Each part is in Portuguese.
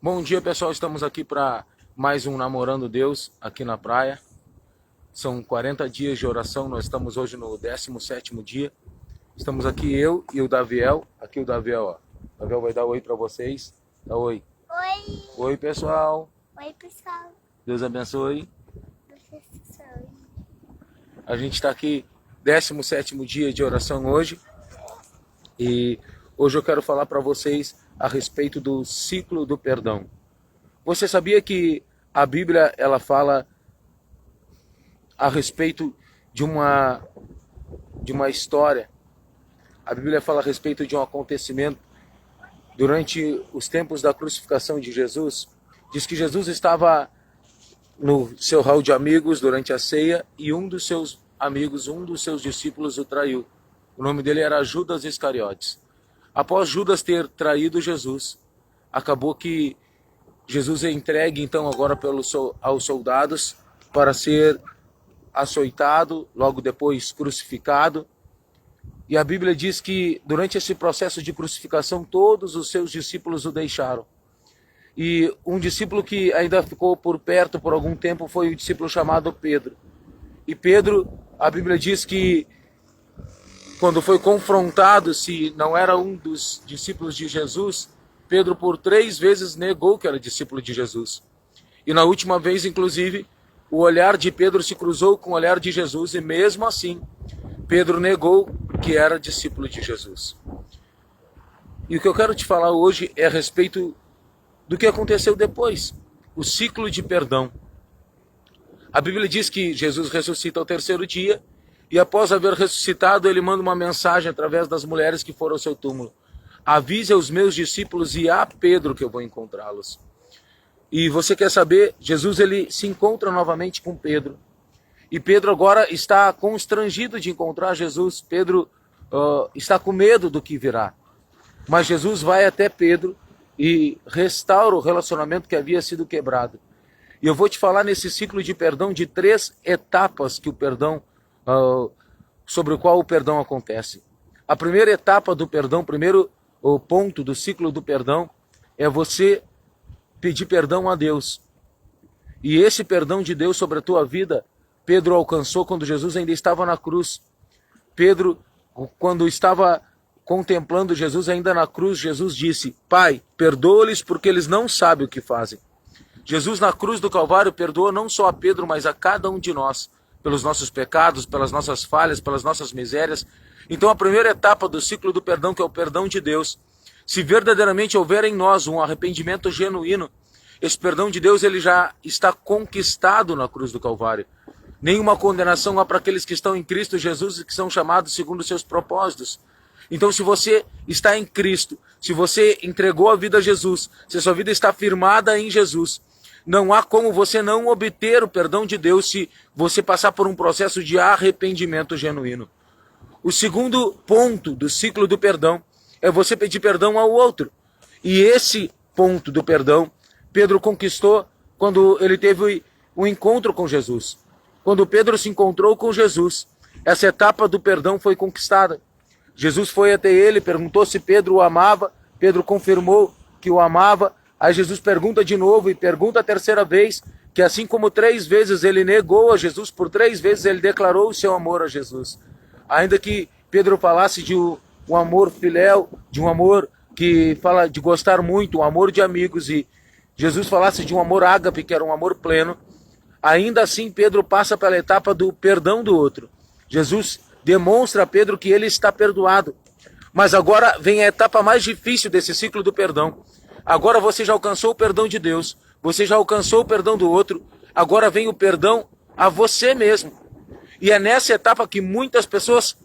Bom dia, pessoal. Estamos aqui para mais um Namorando Deus aqui na praia. São 40 dias de oração. Nós estamos hoje no 17º dia. Estamos aqui eu e o Daviel. Aqui o Daviel, ó. O Daviel vai dar oi para vocês. Dá oi. Oi. Oi, pessoal. Oi, pessoal. Deus abençoe. Deus abençoe. A gente está aqui 17º dia de oração hoje. E hoje eu quero falar para vocês a respeito do ciclo do perdão. Você sabia que a Bíblia ela fala a respeito de uma história? A Bíblia fala a respeito de um acontecimento durante os tempos da crucificação de Jesus. Diz que Jesus estava no seu hall de amigos durante a ceia e um dos seus amigos, um dos seus discípulos o traiu. O nome dele era Judas Iscariotes. Após Judas ter traído Jesus, acabou que Jesus é entregue então agora aos soldados para ser açoitado, logo depois crucificado. E a Bíblia diz que durante esse processo de crucificação todos os seus discípulos o deixaram. E um discípulo que ainda ficou por perto por algum tempo foi o discípulo chamado Pedro. E Pedro, a Bíblia diz que quando foi confrontado se não era um dos discípulos de Jesus, Pedro por 3 vezes negou que era discípulo de Jesus. E na última vez, inclusive, o olhar de Pedro se cruzou com o olhar de Jesus e mesmo assim, Pedro negou que era discípulo de Jesus. E o que eu quero te falar hoje é a respeito do que aconteceu depois, o ciclo de perdão. A Bíblia diz que Jesus ressuscita ao 3º dia e após haver ressuscitado, ele manda uma mensagem através das mulheres que foram ao seu túmulo. Avise aos meus discípulos e a Pedro que eu vou encontrá-los. E você quer saber, Jesus ele se encontra novamente com Pedro. E Pedro agora está constrangido de encontrar Jesus. Pedro está com medo do que virá. Mas Jesus vai até Pedro e restaura o relacionamento que havia sido quebrado. E eu vou te falar nesse ciclo de perdão de 3 etapas que o perdão, sobre o qual o perdão acontece. A primeira etapa do perdão, primeiro o ponto do ciclo do perdão, é você pedir perdão a Deus. E esse perdão de Deus sobre a tua vida, Pedro alcançou quando Jesus ainda estava na cruz. Pedro, quando estava contemplando Jesus ainda na cruz, Jesus disse: Pai, perdoa-lhes porque eles não sabem o que fazem. Jesus na cruz do Calvário perdoou não só a Pedro, mas a cada um de nós, pelos nossos pecados, pelas nossas falhas, pelas nossas misérias. Então a primeira etapa do ciclo do perdão, que é o perdão de Deus, se verdadeiramente houver em nós um arrependimento genuíno, esse perdão de Deus ele já está conquistado na cruz do Calvário. Nenhuma condenação há para aqueles que estão em Cristo Jesus e que são chamados segundo os seus propósitos. Então se você está em Cristo, se você entregou a vida a Jesus, se a sua vida está firmada em Jesus, não há como você não obter o perdão de Deus se você passar por um processo de arrependimento genuíno. O segundo ponto do ciclo do perdão é você pedir perdão ao outro. E esse ponto do perdão, Pedro conquistou quando ele teve um encontro com Jesus. Quando Pedro se encontrou com Jesus, essa etapa do perdão foi conquistada. Jesus foi até ele, perguntou se Pedro o amava, Pedro confirmou que o amava. Aí Jesus pergunta de novo e pergunta a 3ª vez, que assim como 3 vezes ele negou a Jesus, por 3 vezes ele declarou o seu amor a Jesus. Ainda que Pedro falasse de um amor filéu, de um amor que fala de gostar muito, um amor de amigos, e Jesus falasse de um amor ágape, que era um amor pleno, ainda assim Pedro passa pela etapa do perdão do outro. Jesus demonstra a Pedro que ele está perdoado. Mas agora vem a etapa mais difícil desse ciclo do perdão. Agora você já alcançou o perdão de Deus, você já alcançou o perdão do outro, agora vem o perdão a você mesmo. E é nessa etapa que muitas pessoas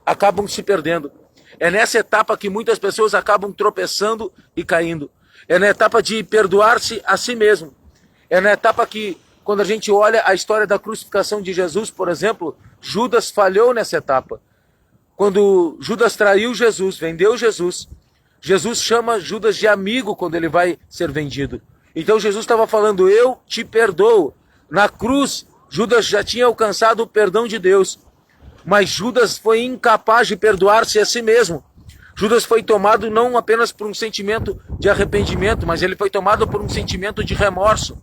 acabam se perdendo. É nessa etapa que muitas pessoas acabam tropeçando e caindo. É na etapa de perdoar-se a si mesmo. É na etapa que, quando a gente olha a história da crucificação de Jesus, por exemplo, Judas falhou nessa etapa. Quando Judas traiu Jesus, vendeu Jesus, Jesus chama Judas de amigo quando ele vai ser vendido. Então Jesus estava falando: eu te perdoo. Na cruz, Judas já tinha alcançado o perdão de Deus, mas Judas foi incapaz de perdoar-se a si mesmo. Judas foi tomado não apenas por um sentimento de arrependimento, mas ele foi tomado por um sentimento de remorso.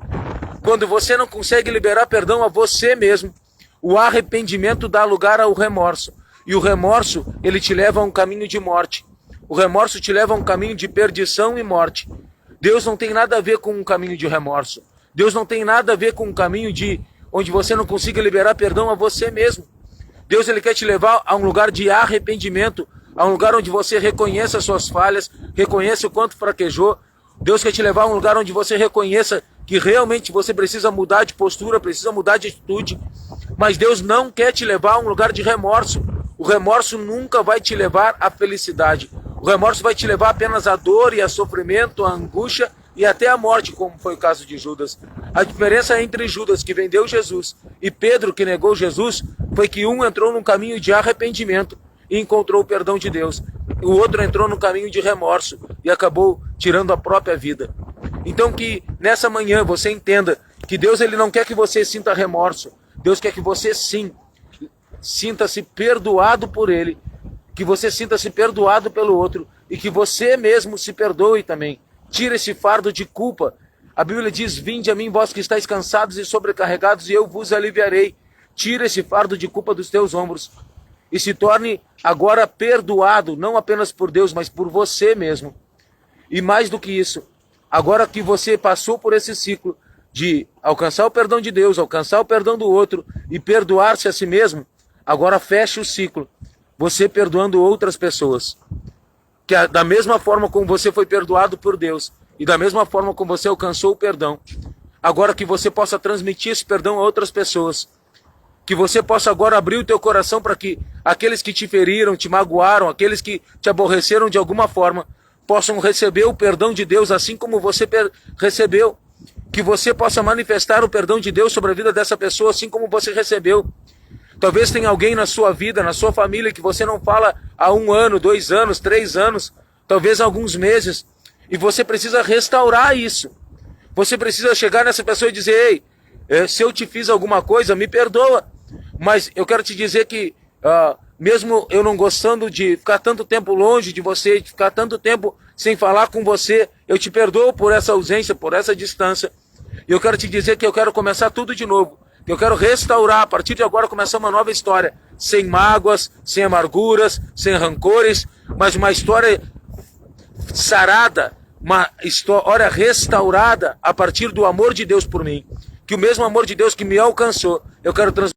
Quando você não consegue liberar perdão a você mesmo, o arrependimento dá lugar ao remorso. E o remorso, ele te leva a um caminho de morte. O remorso te leva a um caminho de perdição e morte. Deus não tem nada a ver com um caminho de remorso. Deus não tem nada a ver com um caminho de onde você não consiga liberar perdão a você mesmo. Deus, ele quer te levar a um lugar de arrependimento, a um lugar onde você reconheça as suas falhas, reconheça o quanto fraquejou. Deus quer te levar a um lugar onde você reconheça que realmente você precisa mudar de postura, precisa mudar de atitude. Mas Deus não quer te levar a um lugar de remorso. O remorso nunca vai te levar à felicidade. O remorso vai te levar apenas à dor e a sofrimento, à angústia e até à morte, como foi o caso de Judas. A diferença entre Judas, que vendeu Jesus, e Pedro, que negou Jesus, foi que um entrou num caminho de arrependimento e encontrou o perdão de Deus. O outro entrou num caminho de remorso e acabou tirando a própria vida. Então que nessa manhã você entenda que Deus, ele não quer que você sinta remorso. Deus quer que você sim sinta-se perdoado por ele, que você sinta-se perdoado pelo outro e que você mesmo se perdoe também. Tira esse fardo de culpa. A Bíblia diz: vinde a mim, vós que estáis cansados e sobrecarregados, e eu vos aliviarei. Tira esse fardo de culpa dos teus ombros e se torne agora perdoado, não apenas por Deus, mas por você mesmo. E mais do que isso, agora que você passou por esse ciclo de alcançar o perdão de Deus, alcançar o perdão do outro e perdoar-se a si mesmo, agora feche o ciclo, você perdoando outras pessoas. Que da mesma forma como você foi perdoado por Deus e da mesma forma como você alcançou o perdão, agora que você possa transmitir esse perdão a outras pessoas. Que você possa agora abrir o teu coração para que aqueles que te feriram, te magoaram, aqueles que te aborreceram de alguma forma, possam receber o perdão de Deus assim como você recebeu. Que você possa manifestar o perdão de Deus sobre a vida dessa pessoa assim como você recebeu. Talvez tenha alguém na sua vida, na sua família, que você não fala há 1 ano, 2 anos, 3 anos, talvez alguns meses, e você precisa restaurar isso. Você precisa chegar nessa pessoa e dizer: ei, se eu te fiz alguma coisa, me perdoa. Mas eu quero te dizer que, mesmo eu não gostando de ficar tanto tempo longe de você, de ficar tanto tempo sem falar com você, eu te perdoo por essa ausência, por essa distância. E eu quero te dizer que eu quero começar tudo de novo. Eu quero restaurar, a partir de agora, começar uma nova história. Sem mágoas, sem amarguras, sem rancores, mas uma história sarada, uma história restaurada a partir do amor de Deus por mim. Que o mesmo amor de Deus que me alcançou, eu quero transformar